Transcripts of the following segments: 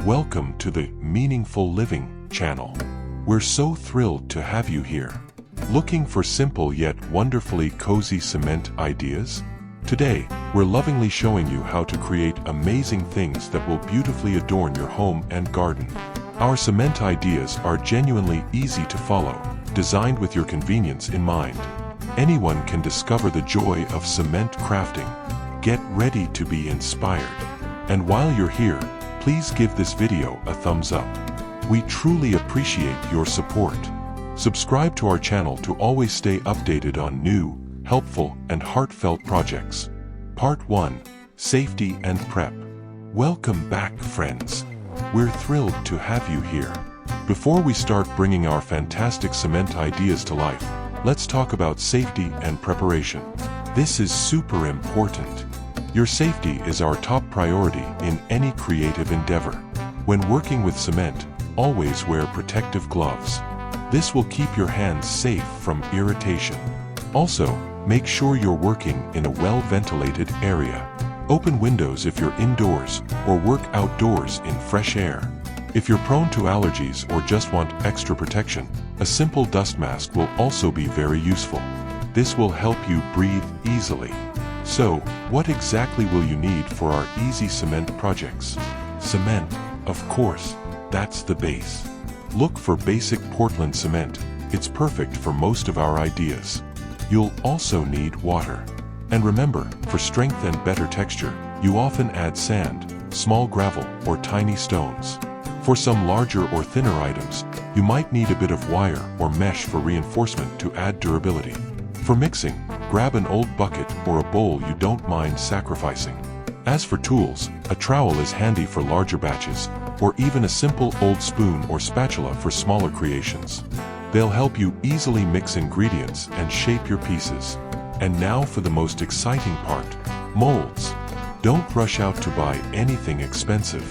Welcome to the Meaningful Living channel. We're so thrilled to have you here. Looking for simple yet wonderfully cozy cement ideas? Today, we're lovingly showing you how to create amazing things that will beautifully adorn your home and garden. Our cement ideas are genuinely easy to follow, designed with your convenience in mind. Anyone can discover the joy of cement crafting. Get ready to be inspired. And while you're here, please give this video a thumbs up. We truly appreciate your support. Subscribe to our channel to always stay updated on new, helpful, and heartfelt projects. Part 1. Safety and Prep. Welcome back, friends. We're thrilled to have you here. Before we start bringing our fantastic cement ideas to life, let's talk about safety and preparation. This is super important. Your safety is our top priority in any creative endeavor. When working with cement, always wear protective gloves. This will keep your hands safe from irritation. Also, make sure you're working in a well-ventilated area. Open windows if you're indoors, or work outdoors in fresh air. If you're prone to allergies or just want extra protection, a simple dust mask will also be very useful. This will help you breathe easily. So, what exactly will you need for our easy cement projects? Cement, of course, that's the base. Look for basic Portland cement. It's perfect for most of our ideas. You'll also need water. And remember, for strength and better texture, you often add sand, small gravel, or tiny stones. For some larger or thinner items, you might need a bit of wire or mesh for reinforcement to add durability. For mixing, grab an old bucket or a bowl you don't mind sacrificing. As for tools, a trowel is handy for larger batches, or even a simple old spoon or spatula for smaller creations. They'll help you easily mix ingredients and shape your pieces. And now for the most exciting part, molds. Don't rush out to buy anything expensive.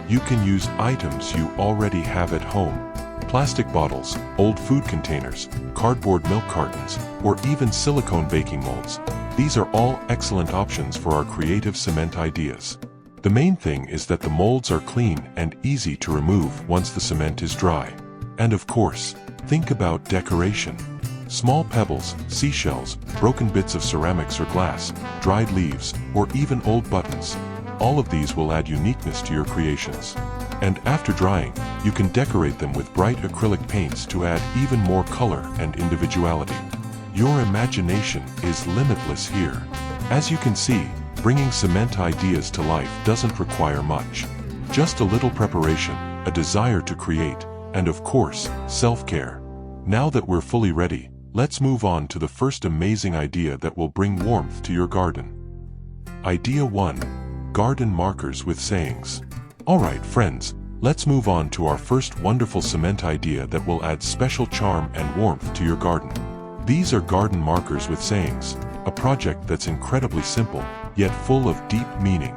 You can use items you already have at home. Plastic bottles, old food containers, cardboard milk cartons, or even silicone baking molds. These are all excellent options for our creative cement ideas. The main thing is that the molds are clean and easy to remove once the cement is dry. And of course, think about decoration. Small pebbles, seashells, broken bits of ceramics or glass, dried leaves, or even old buttons. All of these will add uniqueness to your creations. And after drying, you can decorate them with bright acrylic paints to add even more color and individuality. Your imagination is limitless here. As you can see, bringing cement ideas to life doesn't require much. Just a little preparation, a desire to create, and of course, self-care. Now that we're fully ready, let's move on to the first amazing idea that will bring warmth to your garden. Idea 1. Garden markers with sayings. Alright friends, let's move on to our first wonderful cement idea that will add special charm and warmth to your garden. These are garden markers with sayings, a project that's incredibly simple, yet full of deep meaning.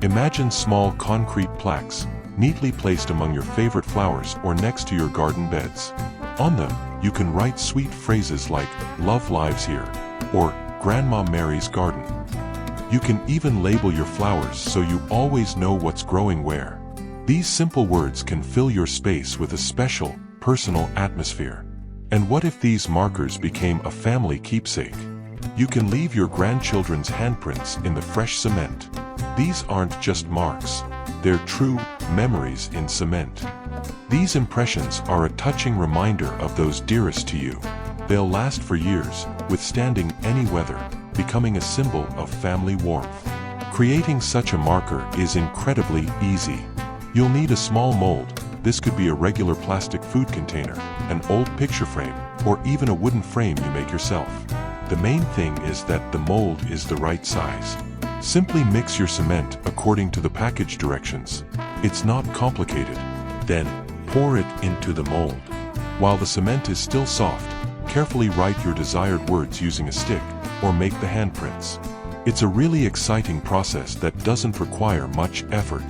Imagine small concrete plaques, neatly placed among your favorite flowers or next to your garden beds. On them, you can write sweet phrases like, "Love lives here," or "Grandma Mary's garden." You can even label your flowers so you always know what's growing where. These simple words can fill your space with a special, personal atmosphere. And what if these markers became a family keepsake? You can leave your grandchildren's handprints in the fresh cement. These aren't just marks. They're true memories in cement. These impressions are a touching reminder of those dearest to you. They'll last for years, withstanding any weather, becoming a symbol of family warmth. Creating such a marker is incredibly easy. You'll need a small mold. This could be a regular plastic food container, an old picture frame, or even a wooden frame you make yourself. The main thing is that the mold is the right size. Simply mix your cement according to the package directions. It's not complicated. Then, pour it into the mold. While the cement is still soft, carefully write your desired words using a stick, or make the handprints. It's a really exciting process that doesn't require much effort.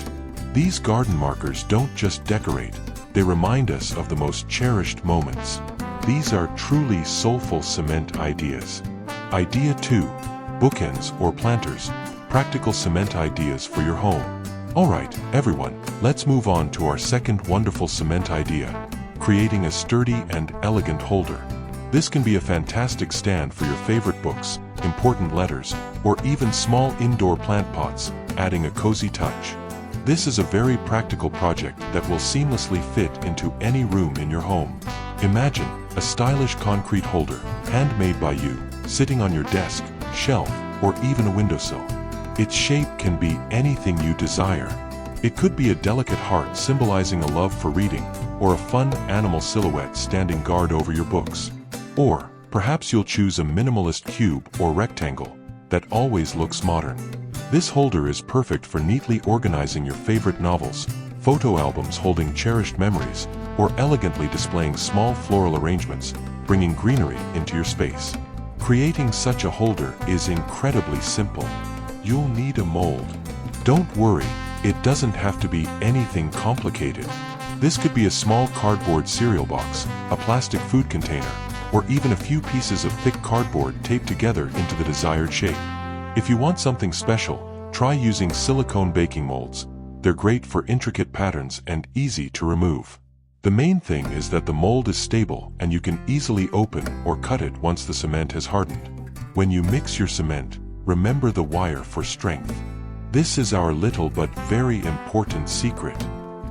These garden markers don't just decorate, they remind us of the most cherished moments. These are truly soulful cement ideas. Idea 2. Bookends or planters, practical cement ideas for your home. Alright, everyone, let's move on to our second wonderful cement idea, creating a sturdy and elegant holder. This can be a fantastic stand for your favorite books, important letters, or even small indoor plant pots, adding a cozy touch. This is a very practical project that will seamlessly fit into any room in your home. Imagine a stylish concrete holder, handmade by you, sitting on your desk, shelf, or even a windowsill. Its shape can be anything you desire. It could be a delicate heart symbolizing a love for reading, or a fun animal silhouette standing guard over your books. Or perhaps you'll choose a minimalist cube or rectangle that always looks modern. This holder is perfect for neatly organizing your favorite novels, photo albums holding cherished memories, or elegantly displaying small floral arrangements, bringing greenery into your space. Creating such a holder is incredibly simple. You'll need a mold. Don't worry, it doesn't have to be anything complicated. This could be a small cardboard cereal box, a plastic food container, or even a few pieces of thick cardboard taped together into the desired shape. If you want something special, try using silicone baking molds. They're great for intricate patterns and easy to remove. The main thing is that the mold is stable and you can easily open or cut it once the cement has hardened. When you mix your cement, remember the wire for strength. This is our little but very important secret.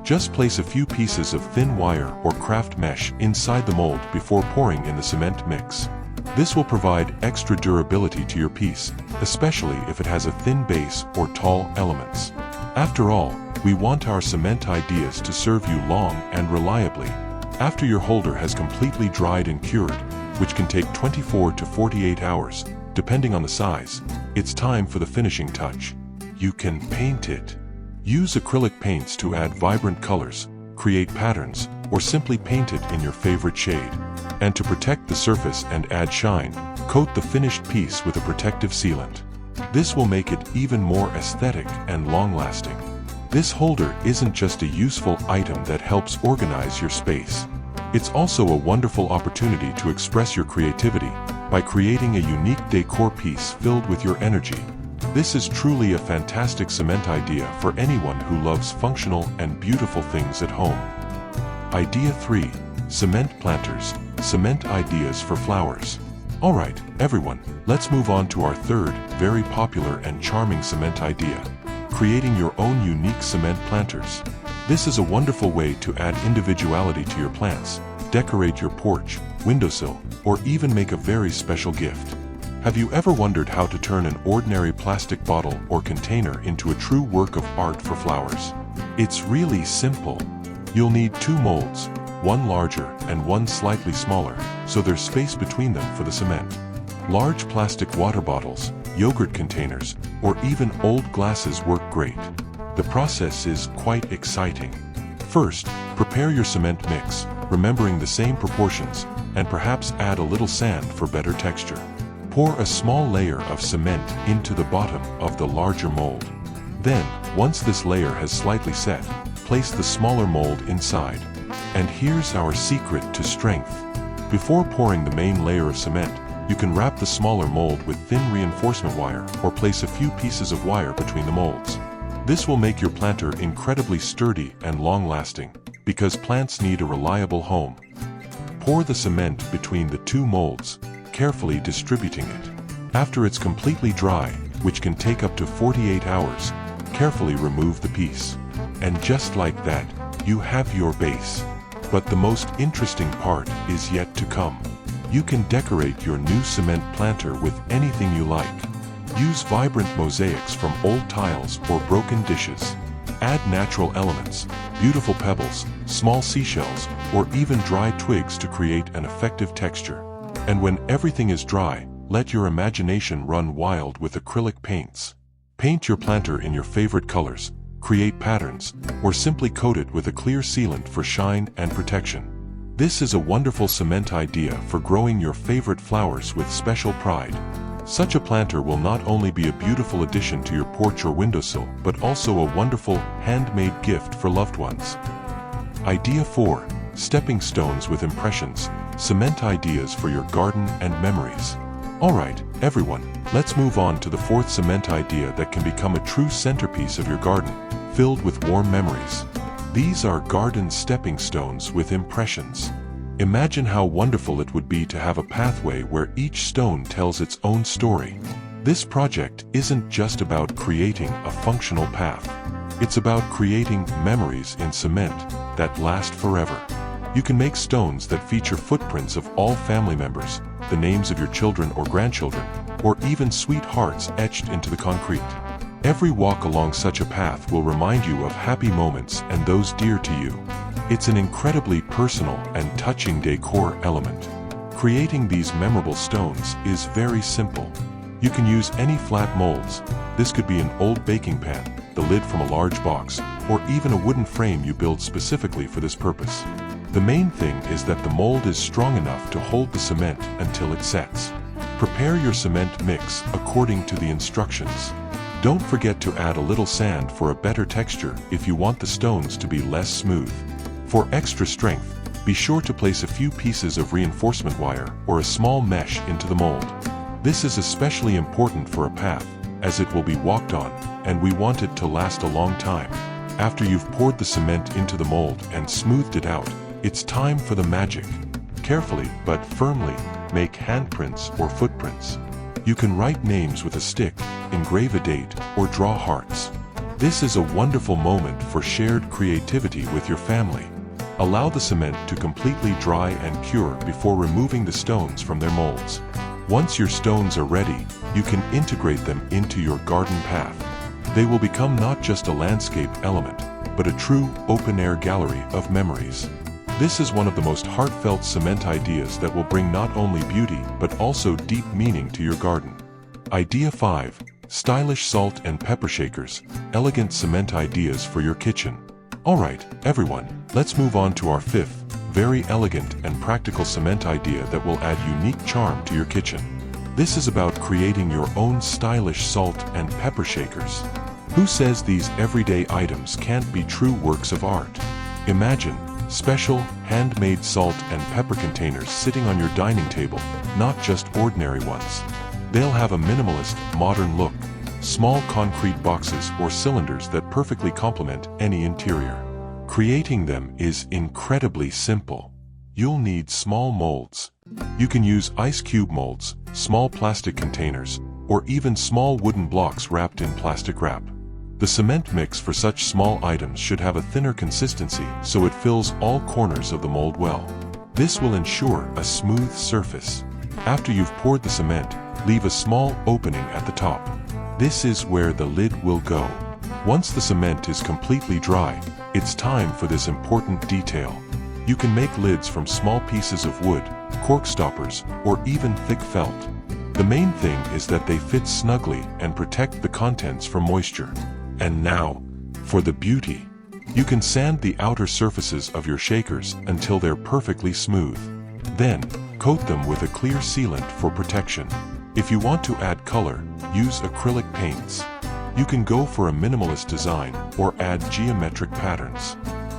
Just place a few pieces of thin wire or craft mesh inside the mold before pouring in the cement mix. This will provide extra durability to your piece, especially if it has a thin base or tall elements. After all, we want our cement ideas to serve you long and reliably. After your holder has completely dried and cured, which can take 24 to 48 hours, depending on the size, it's time for the finishing touch. You can paint it. Use acrylic paints to add vibrant colors, create patterns, or simply paint it in your favorite shade. And to protect the surface and add shine, coat the finished piece with a protective sealant. This will make it even more aesthetic and long-lasting. This holder isn't just a useful item that helps organize your space. It's also a wonderful opportunity to express your creativity by creating a unique decor piece filled with your energy. This is truly a fantastic cement idea for anyone who loves functional and beautiful things at home. Idea 3. Cement planters. Cement ideas for flowers. Alright, everyone, let's move on to our third, very popular and charming cement idea. Creating your own unique cement planters. This is a wonderful way to add individuality to your plants, decorate your porch, windowsill, or even make a very special gift. Have you ever wondered how to turn an ordinary plastic bottle or container into a true work of art for flowers? It's really simple. You'll need 2 molds, one larger and one slightly smaller, so there's space between them for the cement. Large plastic water bottles, yogurt containers, or even old glasses work great. The process is quite exciting. First, prepare your cement mix, remembering the same proportions, and perhaps add a little sand for better texture. Pour a small layer of cement into the bottom of the larger mold. Then, once this layer has slightly set, place the smaller mold inside. And here's our secret to strength. Before pouring the main layer of cement, you can wrap the smaller mold with thin reinforcement wire or place a few pieces of wire between the molds. This will make your planter incredibly sturdy and long-lasting, because plants need a reliable home. Pour the cement between the 2 molds, carefully distributing it. After it's completely dry, which can take up to 48 hours, carefully remove the piece. And just like that, you have your base. But the most interesting part is yet to come. You can decorate your new cement planter with anything you like. Use vibrant mosaics from old tiles or broken dishes. Add natural elements, beautiful pebbles, small seashells, or even dry twigs to create an effective texture. And when everything is dry, let your imagination run wild with acrylic paints. Paint your planter in your favorite colors, create patterns, or simply coat it with a clear sealant for shine and protection. This is a wonderful cement idea for growing your favorite flowers with special pride. Such a planter will not only be a beautiful addition to your porch or windowsill, but also a wonderful, handmade gift for loved ones. Idea 4. Stepping stones with impressions. Cement ideas for your garden and memories. Alright, everyone, let's move on to the 4th cement idea that can become a true centerpiece of your garden, filled with warm memories. These are garden stepping stones with impressions. Imagine how wonderful it would be to have a pathway where each stone tells its own story. This project isn't just about creating a functional path. It's about creating memories in cement that last forever. You can make stones that feature footprints of all family members, the names of your children or grandchildren, or even sweet hearts etched into the concrete. Every walk along such a path will remind you of happy moments and those dear to you. It's an incredibly personal and touching decor element. Creating these memorable stones is very simple. You can use any flat molds. This could be an old baking pan, the lid from a large box, or even a wooden frame you build specifically for this purpose. The main thing is that the mold is strong enough to hold the cement until it sets. Prepare your cement mix according to the instructions. Don't forget to add a little sand for a better texture if you want the stones to be less smooth. For extra strength, be sure to place a few pieces of reinforcement wire or a small mesh into the mold. This is especially important for a path, as it will be walked on, and we want it to last a long time. After you've poured the cement into the mold and smoothed it out, it's time for the magic. Carefully, but firmly, make handprints or footprints. You can write names with a stick, engrave a date, or draw hearts. This is a wonderful moment for shared creativity with your family. Allow the cement to completely dry and cure before removing the stones from their molds. Once your stones are ready, you can integrate them into your garden path. They will become not just a landscape element, but a true open-air gallery of memories. This is one of the most heartfelt cement ideas that will bring not only beauty but also deep meaning to your garden. Idea 5. Stylish salt and pepper shakers, elegant cement ideas for your kitchen. Alright, everyone, let's move on to our 5th, very elegant and practical cement idea that will add unique charm to your kitchen. This is about creating your own stylish salt and pepper shakers. Who says these everyday items can't be true works of art? Imagine special, handmade salt and pepper containers sitting on your dining table, not just ordinary ones. They'll have a minimalist, modern look, small concrete boxes or cylinders that perfectly complement any interior. Creating them is incredibly simple. You'll need small molds. You can use ice cube molds, small plastic containers, or even small wooden blocks wrapped in plastic wrap. The cement mix for such small items should have a thinner consistency so it fills all corners of the mold well. This will ensure a smooth surface. After you've poured the cement, leave a small opening at the top. This is where the lid will go. Once the cement is completely dry, it's time for this important detail. You can make lids from small pieces of wood, cork stoppers, or even thick felt. The main thing is that they fit snugly and protect the contents from moisture. And now, for the beauty. You can sand the outer surfaces of your shakers until they're perfectly smooth. Then, coat them with a clear sealant for protection. If you want to add color, use acrylic paints. You can go for a minimalist design or add geometric patterns.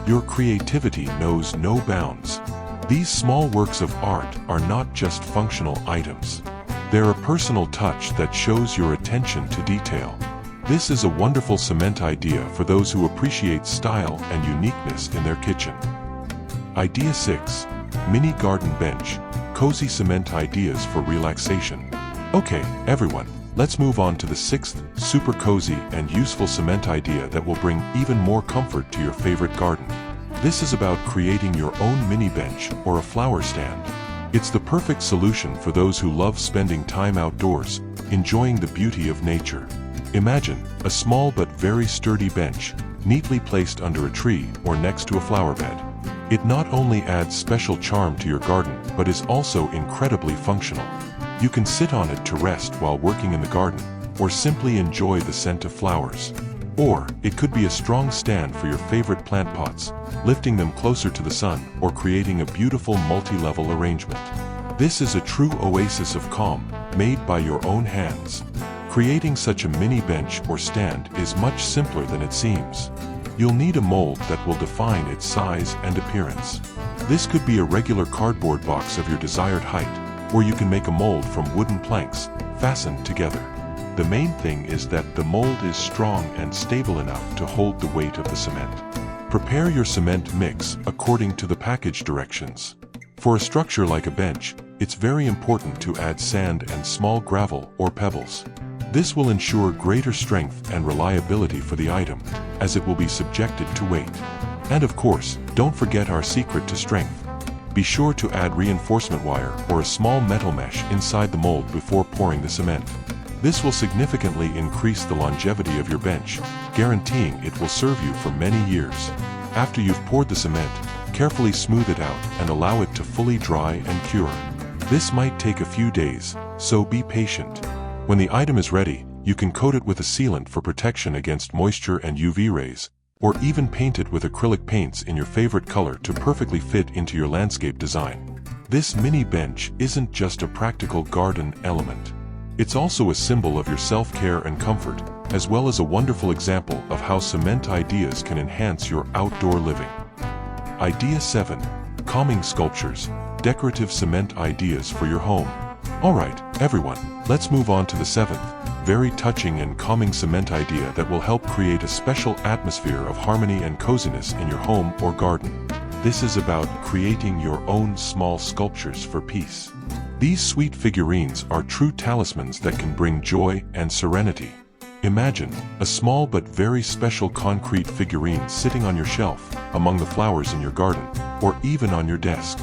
Your creativity knows no bounds. These small works of art are not just functional items. They're a personal touch that shows your attention to detail. This is a wonderful cement idea for those who appreciate style and uniqueness in their kitchen. Idea 6. Mini garden bench, cozy cement ideas for relaxation. Okay, everyone, let's move on to the 6th, super cozy and useful cement idea that will bring even more comfort to your favorite garden. This is about creating your own mini bench or a flower stand. It's the perfect solution for those who love spending time outdoors, enjoying the beauty of nature. Imagine a small but very sturdy bench, neatly placed under a tree or next to a flower bed. It not only adds special charm to your garden, but is also incredibly functional. You can sit on it to rest while working in the garden, or simply enjoy the scent of flowers. Or, it could be a strong stand for your favorite plant pots, lifting them closer to the sun or creating a beautiful multi-level arrangement. This is a true oasis of calm, made by your own hands. Creating such a mini bench or stand is much simpler than it seems. You'll need a mold that will define its size and appearance. This could be a regular cardboard box of your desired height, or you can make a mold from wooden planks, fastened together. The main thing is that the mold is strong and stable enough to hold the weight of the cement. Prepare your cement mix according to the package directions. For a structure like a bench, it's very important to add sand and small gravel or pebbles. This will ensure greater strength and reliability for the item, as it will be subjected to weight. And of course, don't forget our secret to strength. Be sure to add reinforcement wire or a small metal mesh inside the mold before pouring the cement. This will significantly increase the longevity of your bench, guaranteeing it will serve you for many years. After you've poured the cement, carefully smooth it out and allow it to fully dry and cure. This might take a few days, so be patient. When the item is ready, you can coat it with a sealant for protection against moisture and UV rays, or even paint it with acrylic paints in your favorite color to perfectly fit into your landscape design. This mini bench isn't just a practical garden element. It's also a symbol of your self-care and comfort, as well as a wonderful example of how cement ideas can enhance your outdoor living. Idea 7. Calming sculptures, decorative cement ideas for your home. Alright, everyone, let's move on to the 7th, very touching and calming cement idea that will help create a special atmosphere of harmony and coziness in your home or garden. This is about creating your own small sculptures for peace. These sweet figurines are true talismans that can bring joy and serenity. Imagine a small but very special concrete figurine sitting on your shelf, among the flowers in your garden, or even on your desk.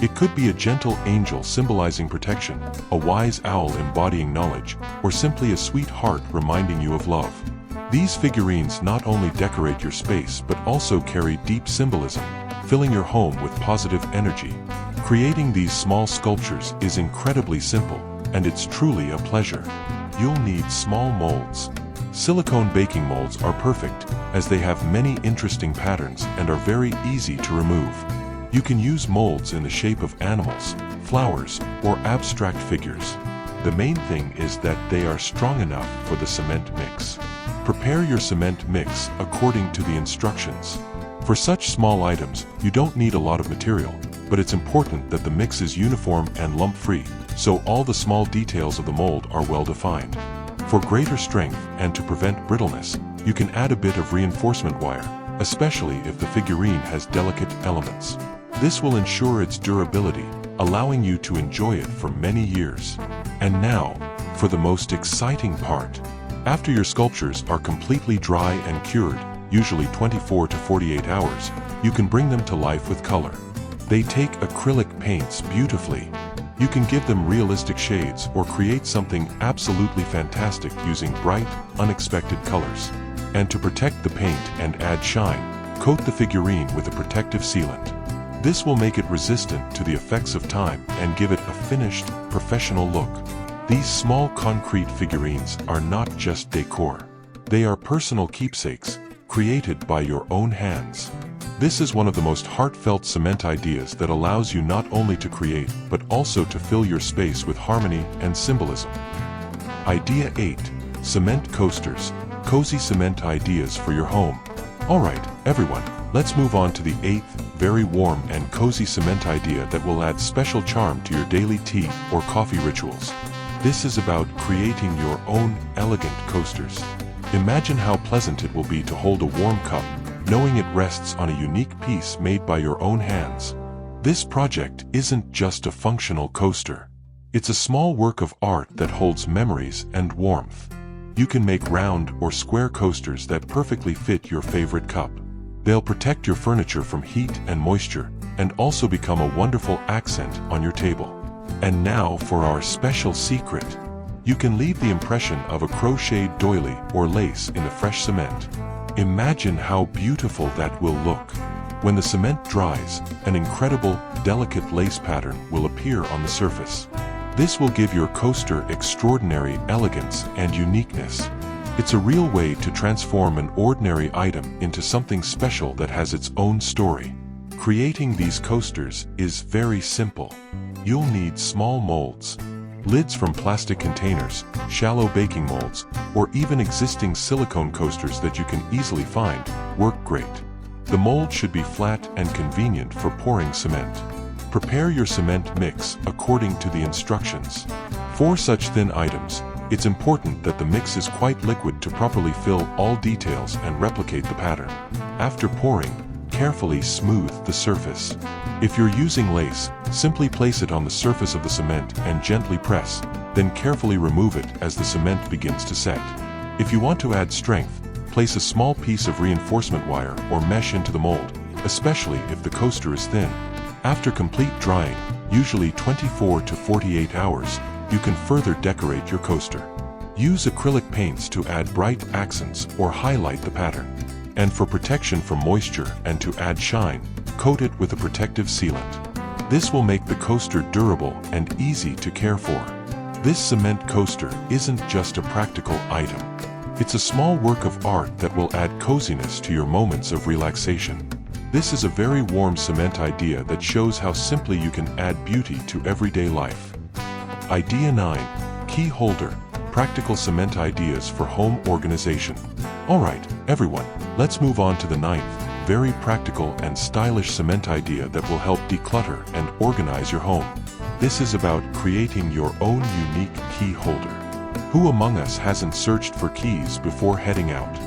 It could be a gentle angel symbolizing protection, a wise owl embodying knowledge, or simply a sweet heart reminding you of love. These figurines not only decorate your space but also carry deep symbolism, filling your home with positive energy. Creating these small sculptures is incredibly simple, and it's truly a pleasure. You'll need small molds. Silicone baking molds are perfect, as they have many interesting patterns and are very easy to remove. You can use molds in the shape of animals, flowers, or abstract figures. The main thing is that they are strong enough for the cement mix. Prepare your cement mix according to the instructions. For such small items, you don't need a lot of material, but it's important that the mix is uniform and lump-free, so all the small details of the mold are well defined. For greater strength and to prevent brittleness, you can add a bit of reinforcement wire, especially if the figurine has delicate elements. This will ensure its durability, allowing you to enjoy it for many years. And now, for the most exciting part. After your sculptures are completely dry and cured, usually 24 to 48 hours, you can bring them to life with color. They take acrylic paints beautifully. You can give them realistic shades or create something absolutely fantastic using bright, unexpected colors. And to protect the paint and add shine, coat the figurine with a protective sealant. This will make it resistant to the effects of time and give it a finished, professional look. These small concrete figurines are not just decor. They are personal keepsakes, created by your own hands. This is one of the most heartfelt cement ideas that allows you not only to create, but also to fill your space with harmony and symbolism. Idea 8. Cement coasters, cozy cement ideas for your home. Alright, everyone, let's move on to the 8th, very warm and cozy cement idea that will add special charm to your daily tea or coffee rituals. This is about creating your own elegant coasters. Imagine how pleasant it will be to hold a warm cup, knowing it rests on a unique piece made by your own hands. This project isn't just a functional coaster. It's a small work of art that holds memories and warmth. You can make round or square coasters that perfectly fit your favorite cup. They'll protect your furniture from heat and moisture, and also become a wonderful accent on your table. And now for our special secret. You can leave the impression of a crocheted doily or lace in the fresh cement. Imagine how beautiful that will look. When the cement dries, an incredible, delicate lace pattern will appear on the surface. This will give your coaster extraordinary elegance and uniqueness. It's a real way to transform an ordinary item into something special that has its own story. Creating these coasters is very simple. You'll need small molds, lids from plastic containers, shallow baking molds, or even existing silicone coasters that you can easily find, work great. The mold should be flat and convenient for pouring cement. Prepare your cement mix according to the instructions. For such thin items, It's important that the mix is quite liquid to properly fill all details and replicate the pattern. After pouring, carefully smooth the surface. If you're using lace, simply place it on the surface of the cement and gently press, then carefully remove it as the cement begins to set. If you want to add strength, place a small piece of reinforcement wire or mesh into the mold, especially if the coaster is thin. After complete drying, usually 24 to 48 hours, you can further decorate your coaster. Use acrylic paints to add bright accents or highlight the pattern. And for protection from moisture and to add shine, coat it with a protective sealant. This will make the coaster durable and easy to care for. This cement coaster isn't just a practical item. It's a small work of art that will add coziness to your moments of relaxation. This is a very warm cement idea that shows how simply you can add beauty to everyday life. Idea 9. Key holder. Practical cement ideas for home organization. Alright, everyone, let's move on to the 9th, very practical and stylish cement idea that will help declutter and organize your home. This is about creating your own unique key holder. Who among us hasn't searched for keys before heading out?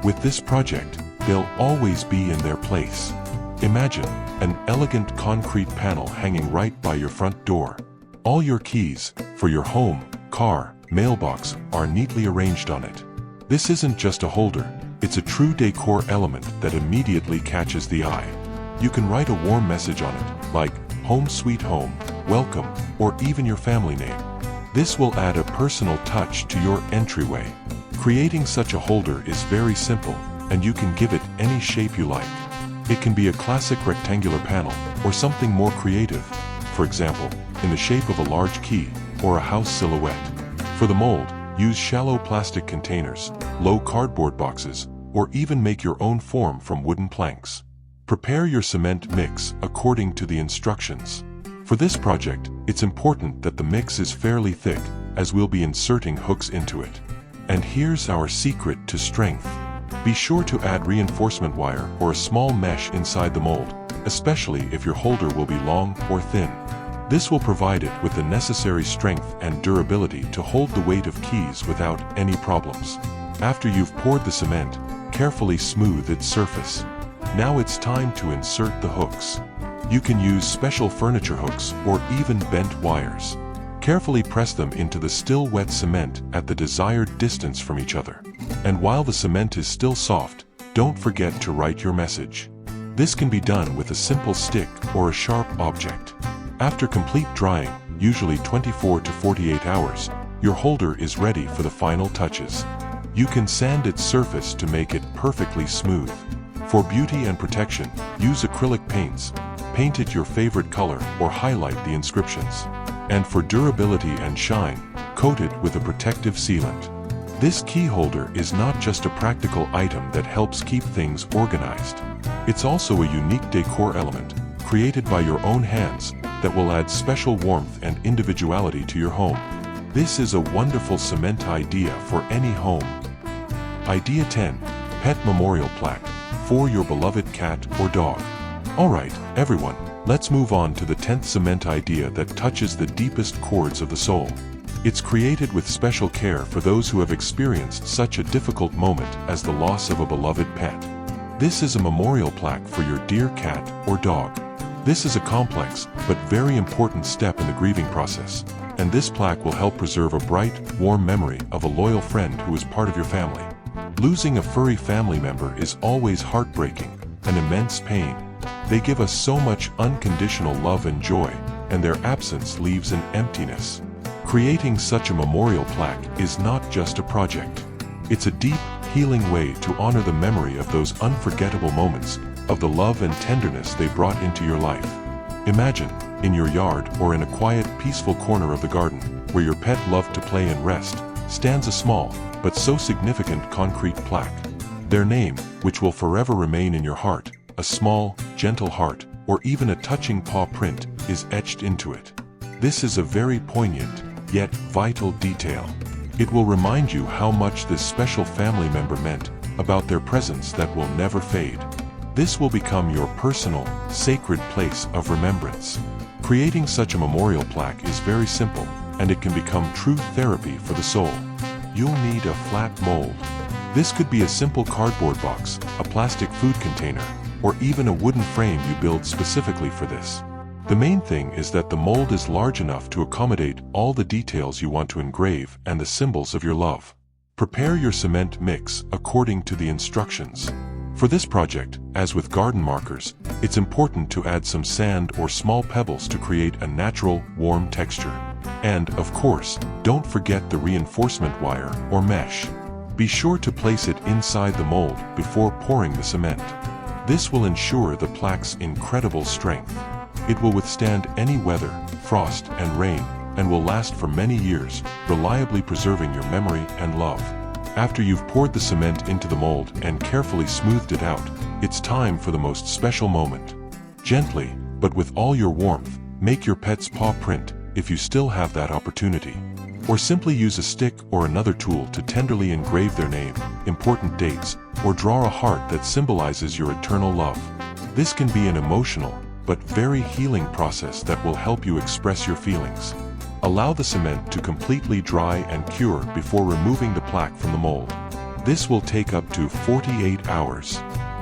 With this project, they'll always be in their place. Imagine an elegant concrete panel hanging right by your front door. All your keys, for your home, car, mailbox, are neatly arranged on it. This isn't just a holder, it's a true decor element that immediately catches the eye. You can write a warm message on it, like, "Home Sweet Home," "Welcome," or even your family name. This will add a personal touch to your entryway. Creating such a holder is very simple, and you can give it any shape you like. It can be a classic rectangular panel, or something more creative, for example, in the shape of a large key, or a house silhouette. For the mold, use shallow plastic containers, low cardboard boxes, or even make your own form from wooden planks. Prepare your cement mix according to the instructions. For this project, it's important that the mix is fairly thick, as we'll be inserting hooks into it. And here's our secret to strength. Be sure to add reinforcement wire or a small mesh inside the mold, especially if your holder will be long or thin. This will provide it with the necessary strength and durability to hold the weight of keys without any problems. After you've poured the cement, carefully smooth its surface. Now it's time to insert the hooks. You can use special furniture hooks or even bent wires. Carefully press them into the still wet cement at the desired distance from each other. And while the cement is still soft, don't forget to write your message. This can be done with a simple stick or a sharp object. After complete drying, usually 24 to 48 hours, your holder is ready for the final touches. You can sand its surface to make it perfectly smooth. For beauty and protection, use acrylic paints. Paint it your favorite color or highlight the inscriptions. And for durability and shine, coat it with a protective sealant. This key holder is not just a practical item that helps keep things organized. It's also a unique decor element, created by your own hands, that will add special warmth and individuality to your home. This is a wonderful cement idea for any home. Idea 10. Pet memorial plaque, for your beloved cat or dog. Alright, everyone, let's move on to the 10th cement idea that touches the deepest chords of the soul. It's created with special care for those who have experienced such a difficult moment as the loss of a beloved pet. This is a memorial plaque for your dear cat or dog. This is a complex, but very important step in the grieving process, and this plaque will help preserve a bright, warm memory of a loyal friend who is part of your family. Losing a furry family member is always heartbreaking, an immense pain. They give us so much unconditional love and joy, and their absence leaves an emptiness. Creating such a memorial plaque is not just a project. It's a deep, healing way to honor the memory of those unforgettable moments, of the love and tenderness they brought into your life. Imagine, in your yard or in a quiet, peaceful corner of the garden, where your pet loved to play and rest, stands a small, but so significant concrete plaque. Their name, which will forever remain in your heart, a small, gentle heart, or even a touching paw print, is etched into it. This is a very poignant, yet vital detail. It will remind you how much this special family member meant, about their presence that will never fade. This will become your personal, sacred place of remembrance. Creating such a memorial plaque is very simple, and it can become true therapy for the soul. you'll need a flat mold. This could be a simple cardboard box, a plastic food container, or even a wooden frame you build specifically for this. The main thing is that the mold is large enough to accommodate all the details you want to engrave and the symbols of your love. Prepare your cement mix according to the instructions. For this project, as with garden markers, it's important to add some sand or small pebbles to create a natural, warm texture. And, of course, don't forget the reinforcement wire or mesh. Be sure to place it inside the mold before pouring the cement. This will ensure the plaque's incredible strength. It will withstand any weather, frost, and rain, and will last for many years, reliably preserving your memory and love. After you've poured the cement into the mold and carefully smoothed it out, it's time for the most special moment. Gently, but with all your warmth, make your pet's paw print, if you still have that opportunity. Or simply use a stick or another tool to tenderly engrave their name, important dates, or draw a heart that symbolizes your eternal love. This can be an emotional, but very healing process that will help you express your feelings. Allow the cement to completely dry and cure before removing the plaque from the mold. This will take up to 48 hours.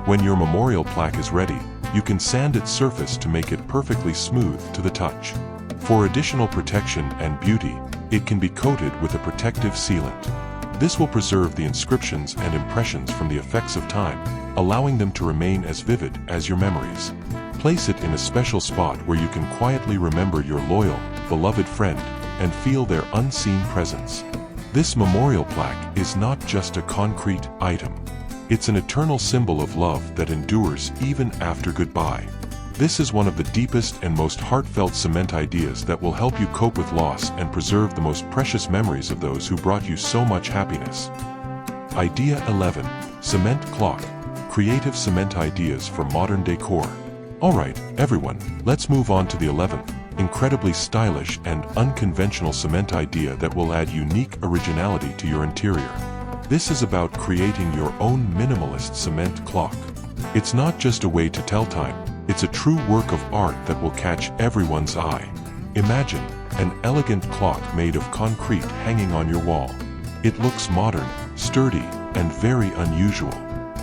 When your memorial plaque is ready, you can sand its surface to make it perfectly smooth to the touch. For additional protection and beauty, it can be coated with a protective sealant. This will preserve the inscriptions and impressions from the effects of time, allowing them to remain as vivid as your memories. Place it in a special spot where you can quietly remember your loyal, beloved friend, and feel their unseen presence. This memorial plaque is not just a concrete item. It's an eternal symbol of love that endures even after goodbye. This is one of the deepest and most heartfelt cement ideas that will help you cope with loss and preserve the most precious memories of those who brought you so much happiness. Idea 11. Cement clock. Creative cement ideas for modern decor. Alright, everyone, let's move on to the 11th, incredibly stylish and unconventional cement idea that will add unique originality to your interior. This is about creating your own minimalist cement clock. It's not just a way to tell time, it's a true work of art that will catch everyone's eye. Imagine an elegant clock made of concrete hanging on your wall. It looks modern, sturdy, and very unusual.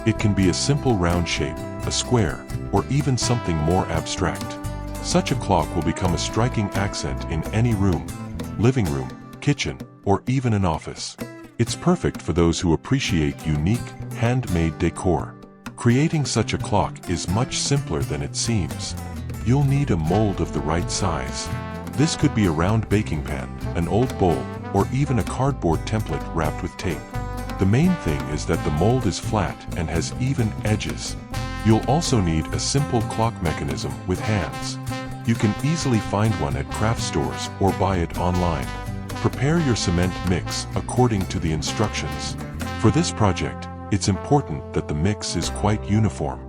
It can be a simple round shape, a square, or even something more abstract. Such a clock will become a striking accent in any room, living room, kitchen, or even an office. It's perfect for those who appreciate unique, handmade decor. Creating such a clock is much simpler than it seems. You'll need a mold of the right size. This could be a round baking pan, an old bowl, or even a cardboard template wrapped with tape. The main thing is that the mold is flat and has even edges. You'll also need a simple clock mechanism with hands. You can easily find one at craft stores or buy it online. Prepare your cement mix according to the instructions. For this project, it's important that the mix is quite uniform.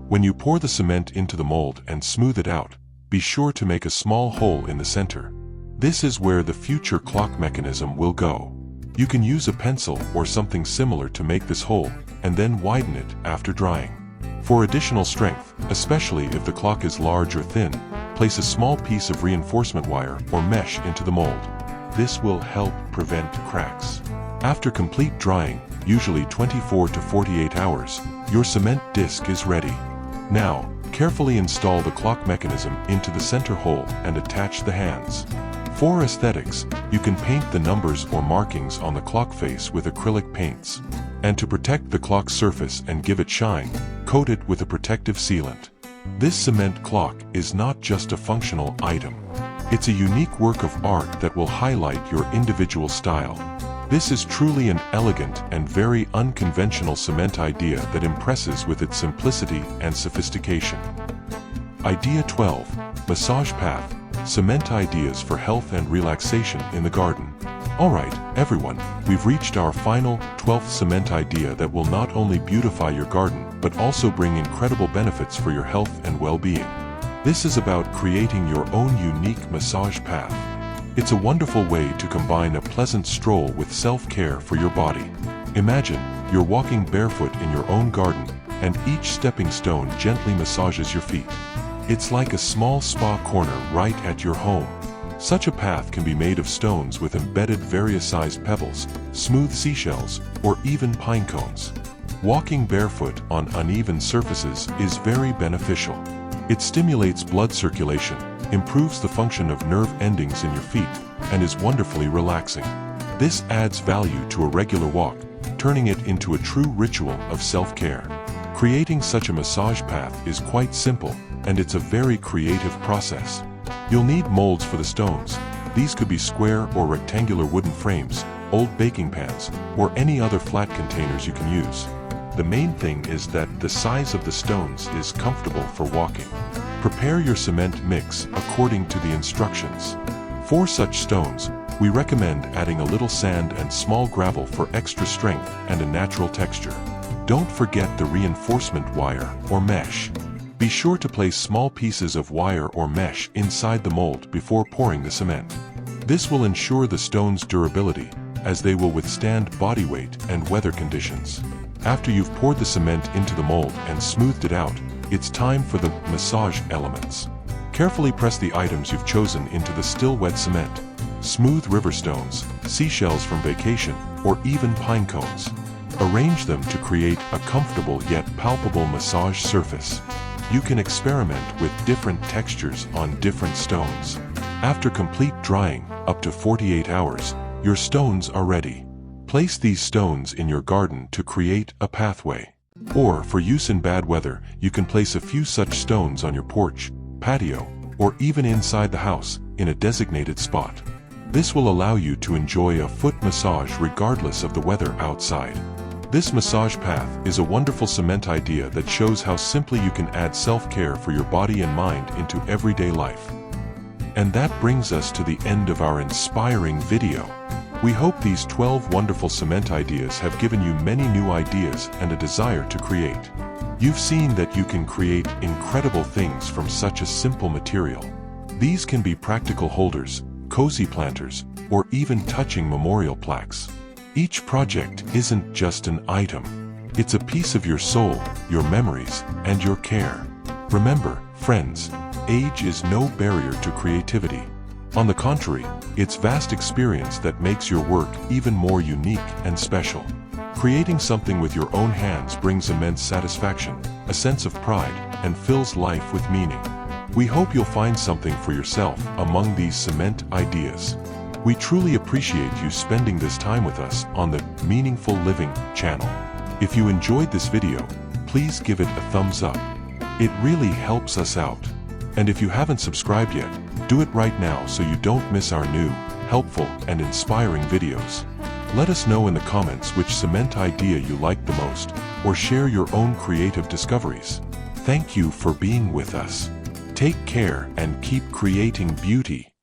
When you pour the cement into the mold and smooth it out, be sure to make a small hole in the center. This is where the future clock mechanism will go. You can use a pencil or something similar to make this hole, and then widen it after drying. For additional strength, especially if the clock is large or thin, place a small piece of reinforcement wire or mesh into the mold. This will help prevent cracks. After complete drying, usually 24 to 48 hours, your cement disc is ready. Now, carefully install the clock mechanism into the center hole and attach the hands. For aesthetics, you can paint the numbers or markings on the clock face with acrylic paints. And to protect the clock surface and give it shine, coat it with a protective sealant. This cement clock is not just a functional item. It's a unique work of art that will highlight your individual style. This is truly an elegant and very unconventional cement idea that impresses with its simplicity and sophistication. Idea 12. Massage path. Cement ideas for health and relaxation in the garden. Alright, everyone, we've reached our final, 12th cement idea that will not only beautify your garden, but also bring incredible benefits for your health and well-being. This is about creating your own unique massage path. It's a wonderful way to combine a pleasant stroll with self-care for your body. Imagine, you're walking barefoot in your own garden, and each stepping stone gently massages your feet. It's like a small spa corner right at your home. Such a path can be made of stones with embedded various-sized pebbles, smooth seashells, or even pine cones. Walking barefoot on uneven surfaces is very beneficial. It stimulates blood circulation, improves the function of nerve endings in your feet, and is wonderfully relaxing. This adds value to a regular walk, turning it into a true ritual of self-care. Creating such a massage path is quite simple, and it's a very creative process. You'll need molds for the stones. These could be square or rectangular wooden frames, old baking pans, or any other flat containers you can use. The main thing is that the size of the stones is comfortable for walking. Prepare your cement mix according to the instructions. For such stones, we recommend adding a little sand and small gravel for extra strength and a natural texture. Don't forget the reinforcement wire or mesh. Be sure to place small pieces of wire or mesh inside the mold before pouring the cement. This will ensure the stone's durability, as they will withstand body weight and weather conditions. After you've poured the cement into the mold and smoothed it out, it's time for the massage elements. Carefully press the items you've chosen into the still wet cement. Smooth river stones, seashells from vacation, or even pine cones. Arrange them to create a comfortable yet palpable massage surface. You can experiment with different textures on different stones. After complete drying, up to 48 hours, your stones are ready. Place these stones in your garden to create a pathway. Or, for use in bad weather, you can place a few such stones on your porch, patio, or even inside the house, in a designated spot. This will allow you to enjoy a foot massage regardless of the weather outside. This massage path is a wonderful cement idea that shows how simply you can add self-care for your body and mind into everyday life. And that brings us to the end of our inspiring video. We hope these 12 wonderful cement ideas have given you many new ideas and a desire to create. You've seen that you can create incredible things from such a simple material. These can be practical holders, cozy planters, or even touching memorial plaques. Each project isn't just an item. It's a piece of your soul, your memories, and your care. Remember, friends, age is no barrier to creativity. On the contrary, it's vast experience that makes your work even more unique and special. Creating something with your own hands brings immense satisfaction, a sense of pride, and fills life with meaning. We hope you'll find something for yourself among these cement ideas. We truly appreciate you spending this time with us on the Meaningful Living channel. If you enjoyed this video, please give it a thumbs up. It really helps us out. And if you haven't subscribed yet, do it right now so you don't miss our new, helpful, and inspiring videos. Let us know in the comments which cement idea you liked the most, or share your own creative discoveries. Thank you for being with us. Take care and keep creating beauty.